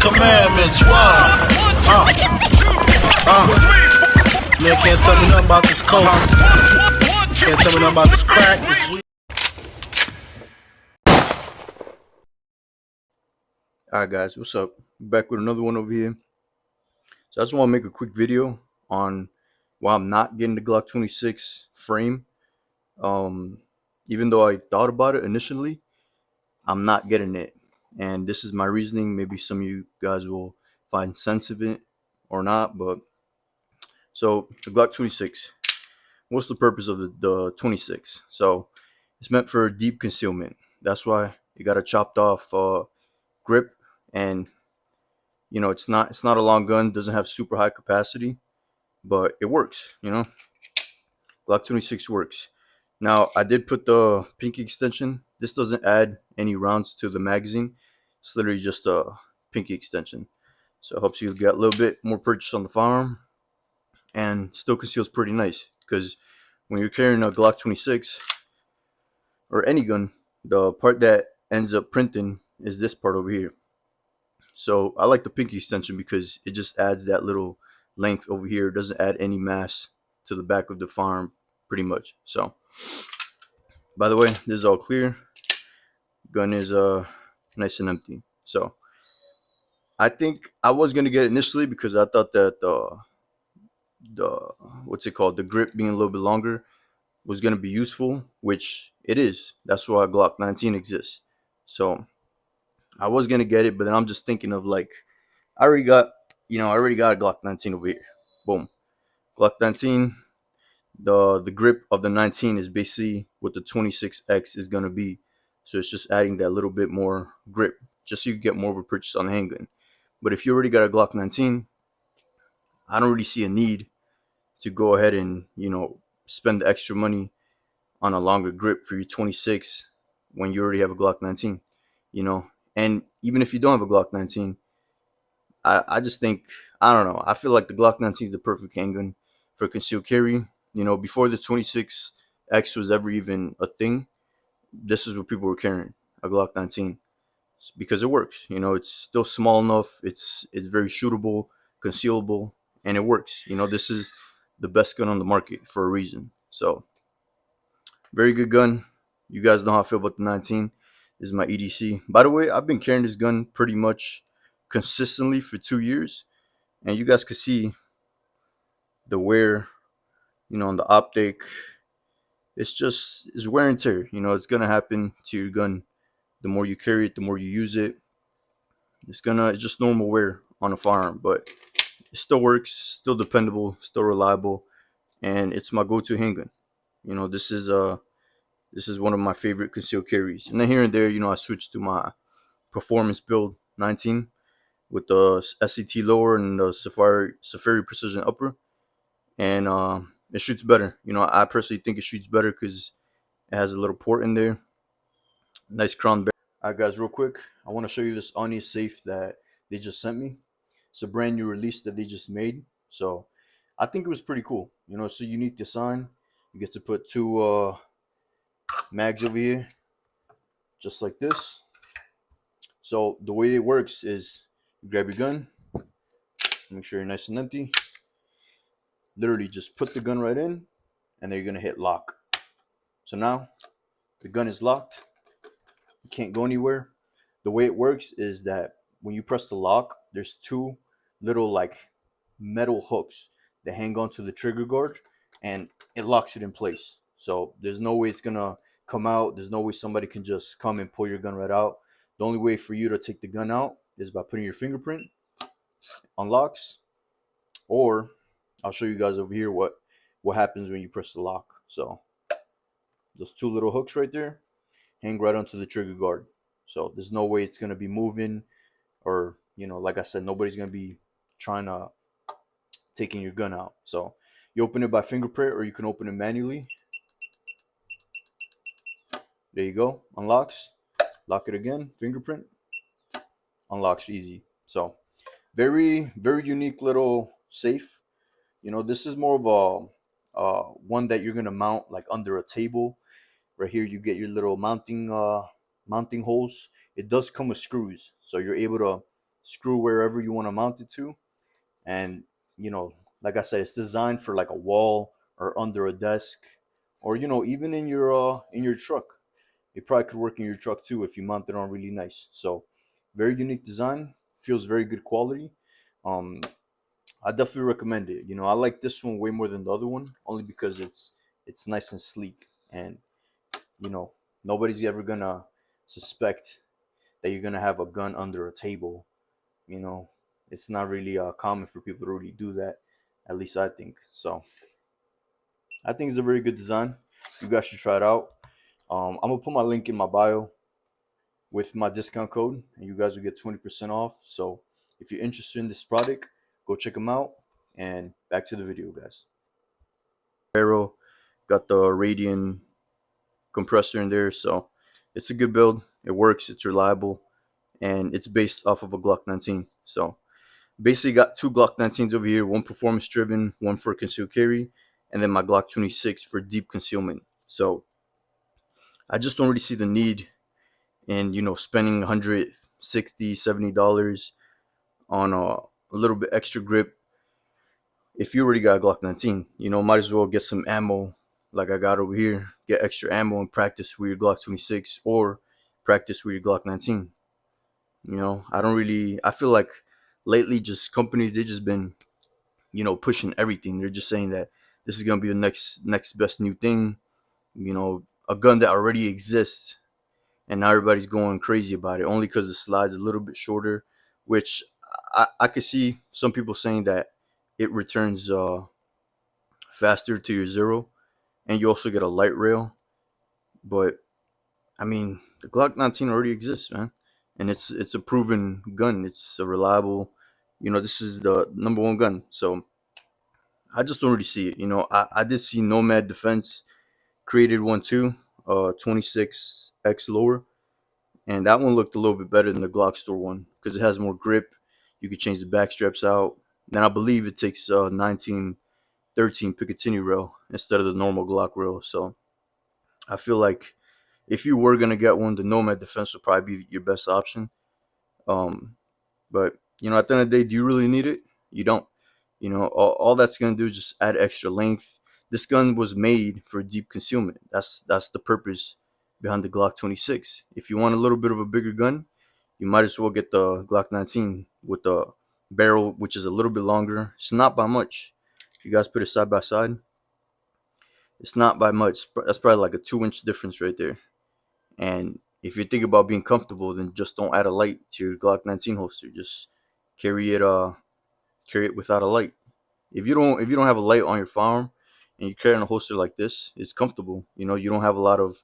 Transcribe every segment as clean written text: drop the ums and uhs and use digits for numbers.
commandments. Why? Man can't tell me nothing about this coke. Can't tell me nothing about this crack, this weed. Alright guys, what's up? Back with another one over here. So I just want to make a quick video on why I'm not getting the Glock 26 frame. Even though I thought about it initially, I'm not getting it. And this is my reasoning. Maybe some of you guys will find sense of it or not. But so the Glock 26, what's the purpose of the 26? So it's meant for deep concealment. That's why you got a chopped off grip, and you know it's not a long gun, doesn't have super high capacity, but it works. Glock 26 works. Now I did put the pinky extension. This doesn't add any rounds to the magazine. It's literally just a pinky extension, so it helps you get a little bit more purchase on the firearm, and still conceals pretty nice. Because when you're carrying a Glock 26 or any gun, the part that ends up printing is this part over here. So I like the pinky extension because it just adds that little length over here. It doesn't add any mass to the back of the firearm, pretty much. So, by the way, this is all clear. Gun is nice and empty. So I think I was gonna get it initially because I thought that the what's it called, the grip being a little bit longer was gonna be useful, which it is. That's why Glock 19 exists. So I was gonna get it, but then I'm just thinking of like I already got a Glock 19 over here. Boom. Glock 19. The grip of the 19 is basically what the 26X is gonna be. So it's just adding that little bit more grip, just so you get more of a purchase on the handgun. But if you already got a Glock 19, I don't really see a need to go ahead and spend the extra money on a longer grip for your 26 when you already have a Glock 19. And even if you don't have a Glock 19, I just think, I don't know, I feel like the Glock 19 is the perfect handgun for concealed carry. Before the 26X was ever even a thing, this is what people were carrying, a Glock 19, because it works. It's still small enough, it's very shootable, concealable, and it works. This is the best gun on the market for a reason. So very good gun. You guys know how I feel about the 19. This is my EDC. By the way, I've been carrying this gun pretty much consistently for 2 years, and you guys can see the wear, on the optic. It's wear and tear. It's gonna happen to your gun. The more you carry it, the more you use it. It's just normal wear on a firearm, but it still works, still dependable, still reliable, and it's my go-to handgun. This is one of my favorite concealed carries. And then here and there, I switched to my performance build 19 with the SCT lower and the Safari Precision upper, and it shoots better. I personally think it shoots better because it has a little port in there. Nice crown barrel. All right, guys, real quick, I want to show you this Anya safe that they just sent me. It's a brand new release that they just made, so I think it was pretty cool. It's a unique design. You get to put two mags over here, just like this. So the way it works is you grab your gun, make sure you're nice and empty. Literally just put the gun right in, and then you're gonna hit lock. So now the gun is locked. You can't go anywhere. The way it works is that when you press the lock, there's two little like metal hooks that hang onto the trigger guard, and it locks it in place. So there's no way it's gonna come out. There's no way somebody can just come and pull your gun right out. The only way for you to take the gun out is by putting your fingerprint. Unlocks, or I'll show you guys over here what happens when you press the lock. So those two little hooks right there hang right onto the trigger guard. So there's no way it's gonna be moving, or like I said, nobody's gonna be trying to taking your gun out. So you open it by fingerprint, or you can open it manually. There you go. Unlocks. Lock it again. Fingerprint. Unlocks easy. So very, very unique little safe. This is more of a one that you're gonna mount like under a table. Right here, you get your little mounting holes. It does come with screws, so you're able to screw wherever you want to mount it to. And you know, like I said, it's designed for like a wall or under a desk, or you know, even in your truck. It probably could work in your truck too if you mount it on really nice. So very unique design, feels very good quality. um I definitely recommend it. You know, I like this one way more than the other one, only because it's nice and sleek, and you know, nobody's ever gonna suspect that you're gonna have a gun under a table. You know, it's not really common for people to really do that. At least I think so. I think it's a very good design. You guys should try it out. I'm gonna put my link in my bio with my discount code, and you guys will get 20% off. So if you're interested in this product, go check them out. And back to the video, guys. Arrow got the Radian compressor in there, so it's a good build. It works. It's reliable, and it's based off of a Glock 19. So basically, got two Glock 19s over here. One performance driven, one for concealed carry, and then my Glock 26 for deep concealment. So I just don't really see the need in, you know, spending 160 $70 on a little bit extra grip. If you already got a Glock 19, you know, might as well get some ammo like I got over here. Get extra ammo and practice with your Glock 26 or practice with your Glock 19. You know, I feel like lately just companies, they just been, you know, pushing everything. They're just saying that this is going to be the next best new thing, you know, a gun that already exists, and now everybody's going crazy about it only because the slide's a little bit shorter, which I could see some people saying that it returns faster to your zero, and you also get a light rail. But I mean, the Glock 19 already exists, man, and it's a proven gun. It's a reliable, you know, this is the number one gun. So I just don't really see it. You know, I did see Nomad Defense created one too, 26x lower, and that one looked a little bit better than the Glock store one because it has more grip. You could change the back straps out. Then I believe it takes 1913 Picatinny rail instead of the normal Glock rail. So I feel like if you were gonna get one, the Nomad Defense would probably be your best option. Um, but you know, at the end of the day, do you really need it? You don't. You know, all that's gonna do is just add extra length. This gun was made for deep concealment. That's the purpose behind the Glock 26. If you want a little bit of a bigger gun, you might as well get the Glock 19 with the barrel, which is a little bit longer. It's not by much. If you guys put it side by side, it's not by much. That's probably like a 2-inch difference right there. And if you're thinking about being comfortable, then just don't add a light to your Glock 19 holster. Just carry it carry it without a light. If you don't have a light on your firearm and you carry in a holster like this, it's comfortable. You know, you don't have a lot of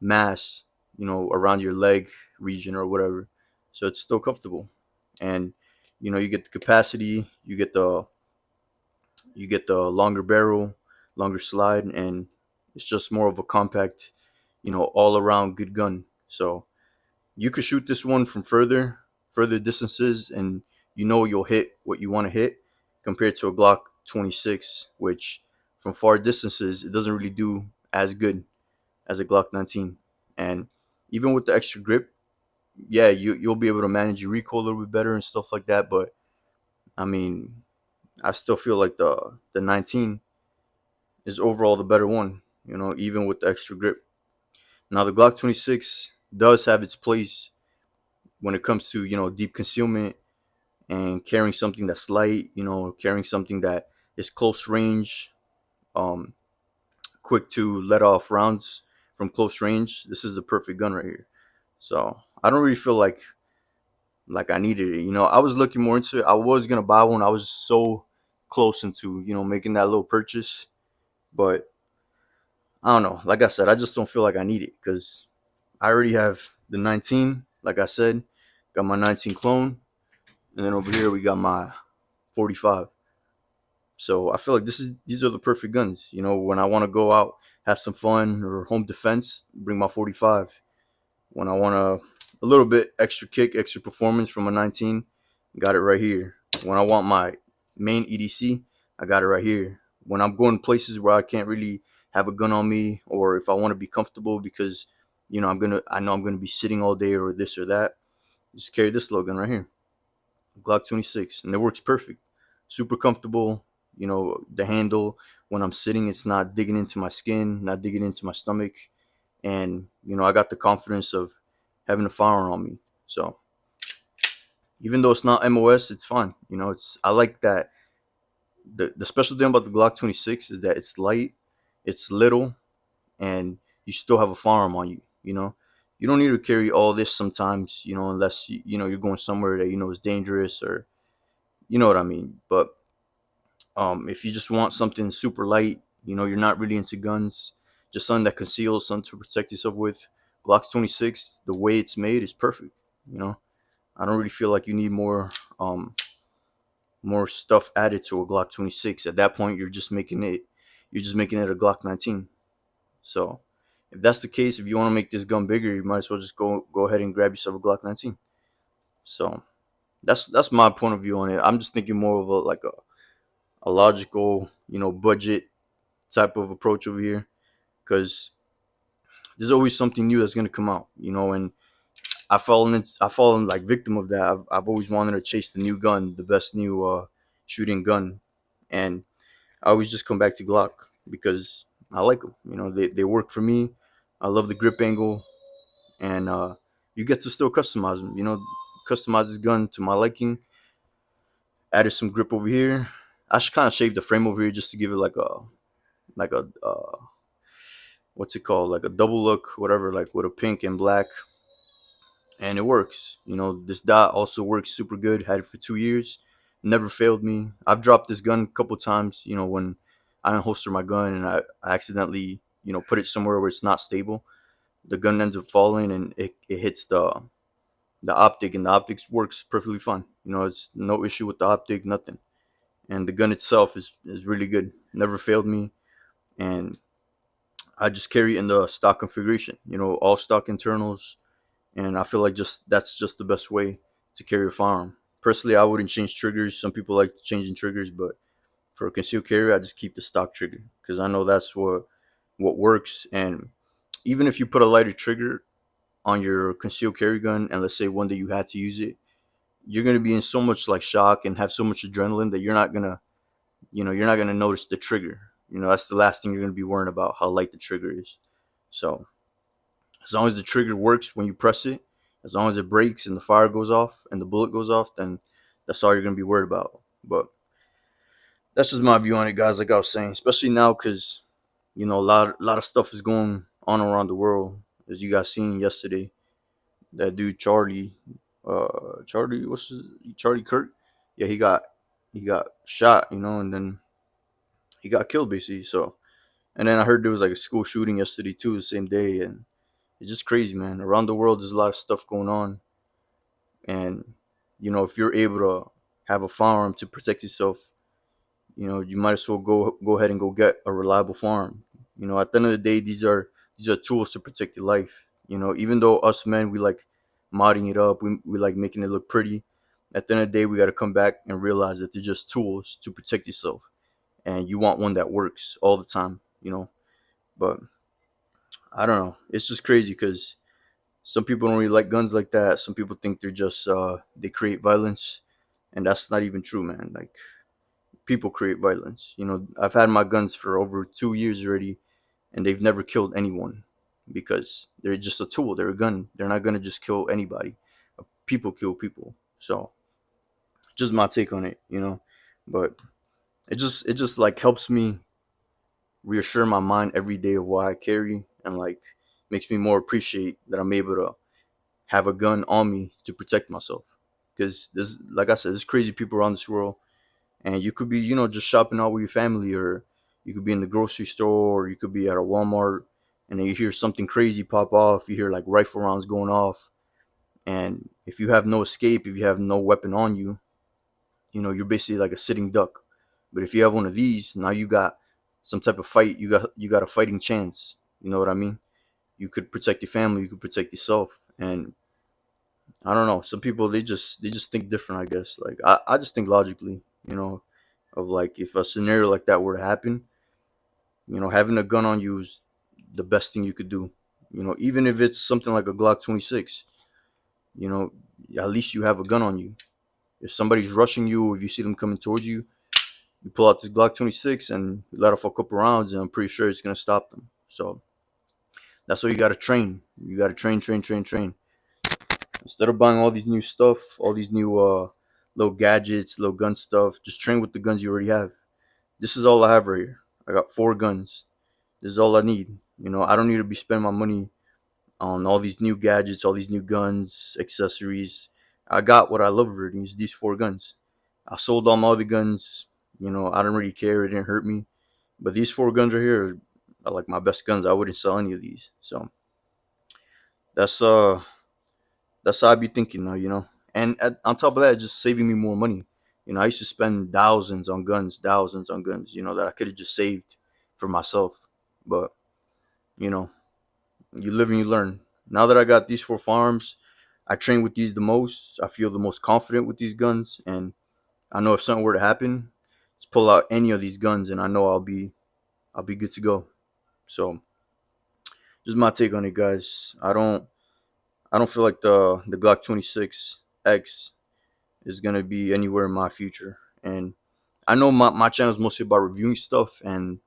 mass, you know, around your leg region or whatever. So it's still comfortable. And you know, you get the capacity, you get the longer barrel, longer slide, and it's just more of a compact, you know, all around good gun. So you could shoot this one from further distances, and you know you'll hit what you want to hit, compared to a Glock 26, which from far distances it doesn't really do as good as a Glock 19. And even with the extra grip, yeah, you'll be able to manage your recoil a little bit better and stuff like that. But I mean, I still feel like the 19 is overall the better one, you know, even with the extra grip. Now the Glock 26 does have its place when it comes to, you know, deep concealment and carrying something that's light, you know, carrying something that is close range, um, quick to let off rounds from close range. This is the perfect gun right here. So I don't really feel like I needed it. You know, I was looking more into it. I was gonna buy one. I was so close into, you know, making that little purchase, but I don't know. Like I said, I just don't feel like I need it because I already have the 19. Like I said, got my 19 clone, and then over here we got my 45. So I feel like these are the perfect guns. You know, when I want to go out, have some fun or home defense, bring my 45. When I want a little bit extra kick, extra performance from a 19, got it right here. When I want my main EDC, I got it right here. When I'm going places where I can't really have a gun on me, or if I want to be comfortable because, you know, I know I'm gonna be sitting all day or this or that, just carry this little gun right here. Glock 26, and it works perfect. Super comfortable. The handle, when I'm sitting, it's not digging into my skin, not digging into my stomach, and I got the confidence of having a firearm on me. So even though it's not MOS, it's fine. It's I like that. The special thing about the Glock 26 is that it's light, it's little, and you still have a firearm on you. You don't need to carry all this sometimes. Unless you're going somewhere that is dangerous, or you know what I mean. But if you just want something super light, you're not really into guns, just something that conceals, something to protect yourself with. Glock 26, the way it's made is perfect. You know, I don't really feel like you need more stuff added to a Glock 26. At that point, you're just making it a Glock 19. So, if that's the case, if you want to make this gun bigger, you might as well just go ahead and grab yourself a Glock 19. So, that's my point of view on it. I'm just thinking more of a logical, budget type of approach over here, because there's always something new that's gonna come out, and I've fallen like victim of that. I've always wanted to chase the new gun, the best new shooting gun, and I always just come back to Glock because I like them. They work for me. I love the grip angle, and you get to still customize them. Customize this gun to my liking. Added some grip over here. I should kind of shave the frame over here just to give it like a what's it called, like a double look, whatever, like with a pink and black, and it works. This dot also works super good. Had it for 2 years, never failed me. I've dropped this gun a couple times, when I unholster my gun and I accidentally put it somewhere where it's not stable. The gun ends up falling and it hits the optic, and the optics works perfectly fine. It's no issue with the optic, nothing. And the gun itself is really good, never failed me. And I just carry it in the stock configuration, all stock internals, and I feel like that's just the best way to carry a firearm. Personally, I wouldn't change triggers. Some people like changing triggers, but for a concealed carry, I just keep the stock trigger because I know that's what works. And even if you put a lighter trigger on your concealed carry gun, and let's say one day you had to use it, you're gonna be in so much like shock and have so much adrenaline that you're not gonna notice the trigger. That's the last thing you're gonna be worrying about, how light the trigger is. So as long as the trigger works when you press it, as long as it breaks and the fire goes off and the bullet goes off, then that's all you're gonna be worried about. But that's just my view on it, guys. Like I was saying, especially now, because a lot of stuff is going on around the world, as you guys seen yesterday. That dude Charlie, Charlie Kirk? Yeah, he got shot, and then he got killed basically. So, and then I heard there was like a school shooting yesterday too, the same day, and it's just crazy, man. Around the world, there's a lot of stuff going on, and if you're able to have a firearm to protect yourself, you might as well go ahead and go get a reliable firearm. At the end of the day, these are tools to protect your life. Even though us men, we like modding it up, we like making it look pretty. At the end of the day, we got to come back and realize that they're just tools to protect yourself, and you want one that works all the time. But I don't know. It's just crazy because some people don't really like guns like that. Some people think they're just they create violence, and that's not even true, man. Like, people create violence. I've had my guns for over 2 years already, and they've never killed anyone because they're just a tool. They're a gun. They're not gonna just kill anybody. People kill people. So just my take on it. But it just like helps me reassure my mind every day of why I carry, and like makes me more appreciate that I'm able to have a gun on me to protect myself. Because there's, like I said, there's crazy people around this world, and you could be, just shopping out with your family, or you could be in the grocery store, or you could be at a Walmart, and then you hear something crazy pop off. You hear like rifle rounds going off, and if you have no escape, if you have no weapon on you, you're basically like a sitting duck. But if you have one of these, now you got some type of fight. You got a fighting chance. You know what I mean? You could protect your family. You could protect yourself, and I don't know. Some people, they just think different. I guess, like, I just think logically. Of like, if a scenario like that were to happen, having a gun on you is the best thing you could do. Even if it's something like a Glock 26. You know, at least you have a gun on you. If somebody's rushing you, if you see them coming towards you, you pull out this Glock 26 and you let off a couple rounds, and I'm pretty sure it's gonna stop them. So that's why you gotta train. You gotta train. Instead of buying all these new stuff, all these new little gadgets, little gun stuff, just train with the guns you already have. This is all I have right here. I got 4 guns. This is all I need. You know, I don't need to be spending my money on all these new gadgets, all these new guns, accessories. I got what I love already. Is these 4 guns. I sold all my other guns. You know, I don't really care. It didn't hurt me. But these 4 guns right here are like my best guns. I wouldn't sell any of these. So that's uh that's how I be thinking now, you know. And on top of that, it's just saving me more money. You know, I used to spend thousands on guns, you know, that I could have just saved for myself. But, you know, you live and you learn. Now that I got these 4 farms, I train with these the most. I feel the most confident with these guns. And I know if something were to happen, just pull out any of these guns and I know I'll be good to go. So just my take on it, guys. I don't feel like the Glock 26 X is gonna be anywhere in my future. And I know my channel is mostly about reviewing stuff and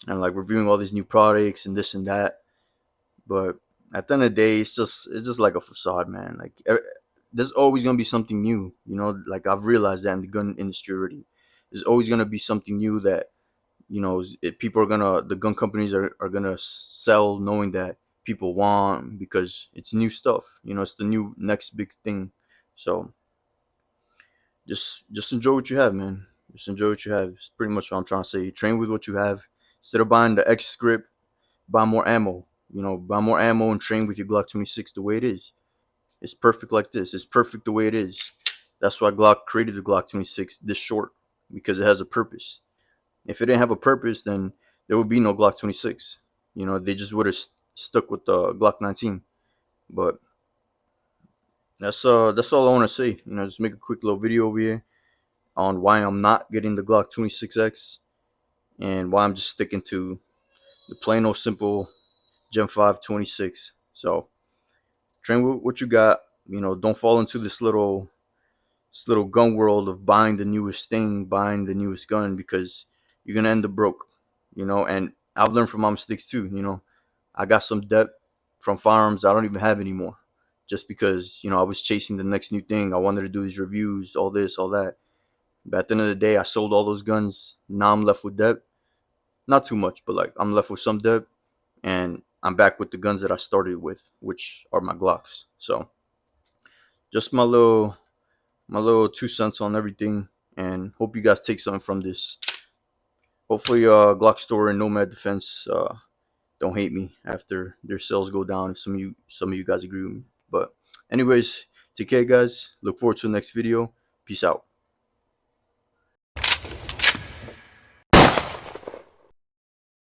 like reviewing all these new products and this and that. But at the end of the day, it's just like a facade, man. Like there's always gonna be something new, you know. Like I've realized that in the gun industry already, there's always gonna be something new that people are gonna the gun companies are gonna sell, knowing that people want because it's new stuff. You know, it's the new next big thing. So just enjoy what you have, man. Just enjoy what you have. It's pretty much what I'm trying to say. Train with what you have. Instead of buying the X script, buy more ammo. You know, buy more ammo and train with your Glock 26 the way it is. It's perfect like this. It's perfect the way it is. That's why Glock created the Glock 26 this short, because it has a purpose. If it didn't have a purpose, then there would be no Glock 26. You know, they just would have stuck with the Glock 19. But that's all I want to say. You know, just make a quick little video over here on why I'm not getting the Glock 26X and why I'm just sticking to the plain old simple Gen 5 26. So train with what you got. You know, don't fall into this little gun world of buying the newest thing, buying the newest gun, because you're gonna end up broke. You know, and I've learned from my mistakes too. You know, I got some debt from firearms I don't even have anymore, just because I was chasing the next new thing. I wanted to do these reviews, all this, all that. But at the end of the day, I sold all those guns. Now I'm left with debt. Not too much, but like I'm left with some debt, and I'm back with the guns that I started with, which are my Glocks. So just my little 2 cents on everything, and hope you guys take something from this. Hopefully, Glock Store and Nomad Defense don't hate me after their sales go down. If some of you guys agree with me, but anyways, take care, guys. Look forward to the next video. Peace out.